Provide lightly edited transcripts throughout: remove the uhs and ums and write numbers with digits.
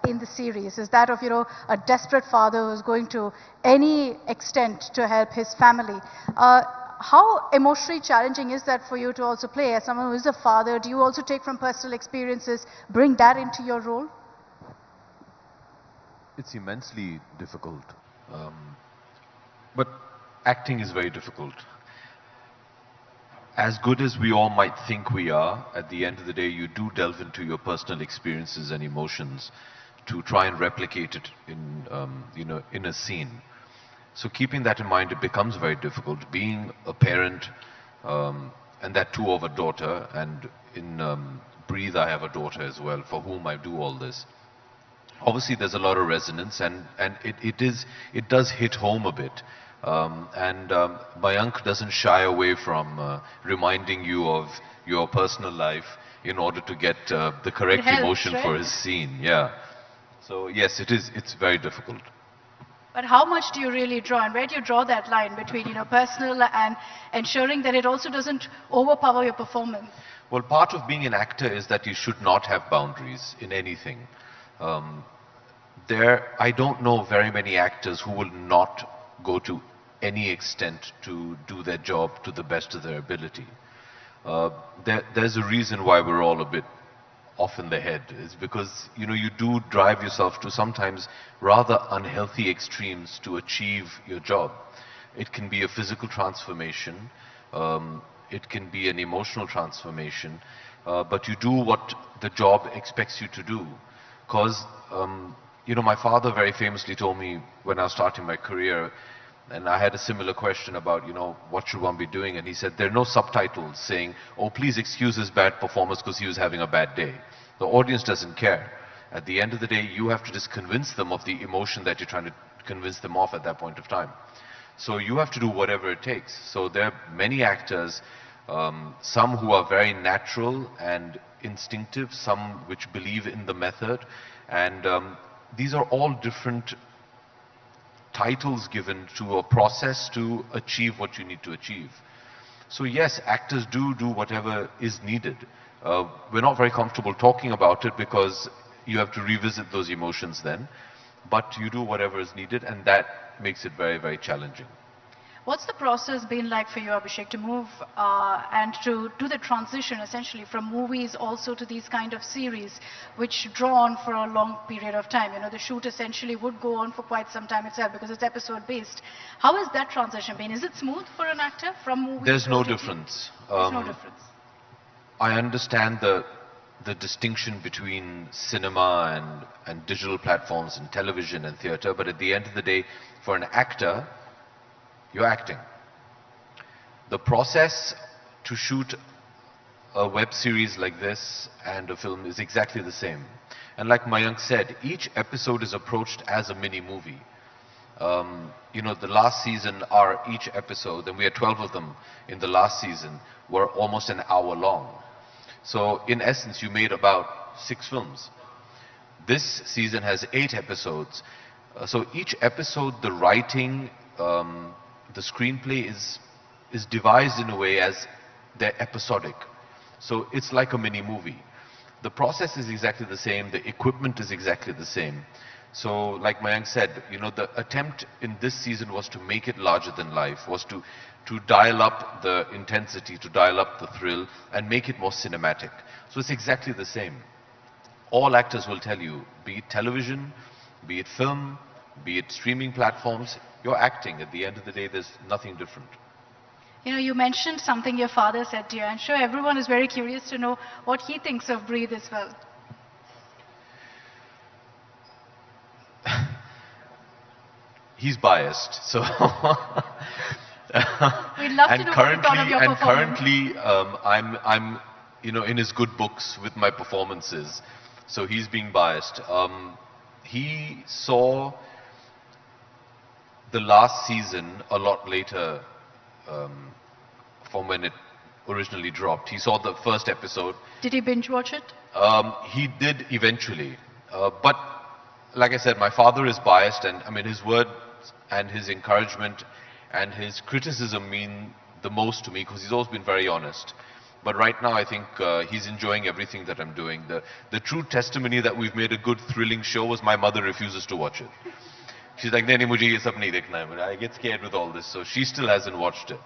in the series is that of, a desperate father who's going to any extent to help his family. How emotionally challenging is that for you to also play as someone who is a father? Do you also take from personal experiences, bring that into your role? It's immensely difficult. But acting is very difficult. As good as we all might think we are, at the end of the day, you do delve into your personal experiences and emotions to try and replicate it in, in a scene. So keeping that in mind, it becomes very difficult. Being a parent, and that too of a daughter, and in Breathe I have a daughter as well, for whom I do all this. Obviously there's a lot of resonance, and it does hit home a bit. Mayank doesn't shy away from reminding you of your personal life in order to get the correct emotion for his scene. Yeah. So yes, it's very difficult. But how much do you really draw, and where do you draw that line between personal and ensuring that it also doesn't overpower your performance? Well, part of being an actor is that you should not have boundaries in anything. I don't know very many actors who will not go to any extent to do their job to the best of their ability. There's a reason why we're all a bit off in the head. It's because you do drive yourself to sometimes rather unhealthy extremes to achieve your job. It can be a physical transformation, it can be an emotional transformation, but you do what the job expects you to do. Because my father very famously told me when I was starting my career, and I had a similar question about, what should one be doing? And he said, there are no subtitles saying, oh, please excuse his bad performance because he was having a bad day. The audience doesn't care. At the end of the day, you have to just convince them of the emotion that you're trying to convince them of at that point of time. So you have to do whatever it takes. So there are many actors, some who are very natural and instinctive, some which believe in the method. And these are all different titles given to a process to achieve what you need to achieve. So yes, actors do whatever is needed. We're not very comfortable talking about it because you have to revisit those emotions then, but you do whatever is needed, and that makes it very, very challenging. What's the process been like for you, Abhishek, to move and to do the transition essentially from movies also to these kind of series which draw on for a long period of time? The shoot essentially would go on for quite some time itself because it's episode based. How has that transition been? Is it smooth for an actor from movies? There's no difference. There's no difference. I understand the distinction between cinema and digital platforms and television and theatre, but at the end of the day, for an actor, you're acting. The process to shoot a web series like this and a film is exactly the same. And like Mayank said, each episode is approached as a mini movie. The last season, each episode, and we had 12 of them in the last season, were almost an hour long. So in essence, you made about 6 films. This season has 8 episodes. So each episode, the writing, the screenplay is devised in a way as they're episodic. So it's like a mini movie. The process is exactly the same, the equipment is exactly the same. So like Mayank said, the attempt in this season was to make it larger than life, was to dial up the intensity, to dial up the thrill, and make it more cinematic. So it's exactly the same. All actors will tell you, be it television, be it film, be it streaming platforms, you're acting. At the end of the day, there's nothing different. You mentioned something your father said to you. I'm sure everyone is very curious to know what he thinks of Breathe as well. He's biased, so... We'd love to know what you thought of your performance. Currently, I'm in his good books with my performances, so he's being biased. He saw the last season a lot later from when it originally dropped. He saw the first episode. Did he binge watch it? He did eventually. But like I said, my father is biased, and I mean his word and his encouragement and his criticism mean the most to me because he's always been very honest. But right now, I think he's enjoying everything that I'm doing. The true testimony that we've made a good, thrilling show was my mother refuses to watch it. She's like, "Nahi, nahi, mujhe ye sab nahi dekhna hai." But I get scared with all this, so she still hasn't watched it.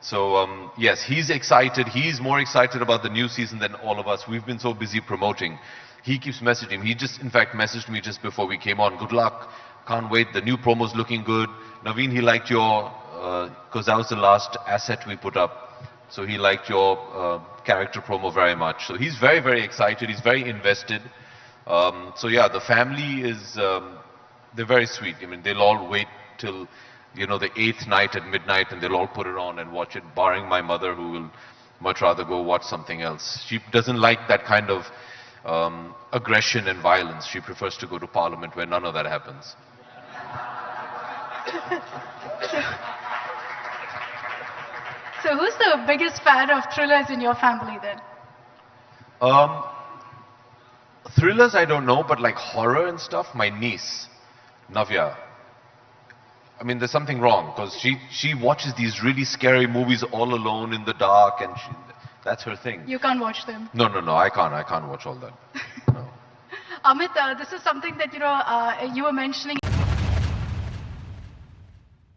So yes, he's excited. He's more excited about the new season than all of us. We've been so busy promoting. He keeps messaging. He just, in fact, messaged me just before we came on. "Good luck. Can't wait. The new promo's looking good. Naveen, he liked your, because that was the last asset we put up. So he liked your character promo very much." So he's very, very excited. He's very invested. So yeah, the family is, they're very sweet. I mean, they'll all wait till, you know, the 8th night at midnight and they'll all put it on and watch it, barring my mother, who will much rather go watch something else. She doesn't like that kind of aggression and violence. She prefers to go to Parliament where none of that happens. So who's the biggest fan of thrillers in your family then? Thrillers, I don't know, but like horror and stuff, my niece, Navya. I mean, there's something wrong, because she watches these really scary movies all alone in the dark, and that's her thing. You can't watch them. No, I can't watch all that. No. Amit, this is something that, you were mentioning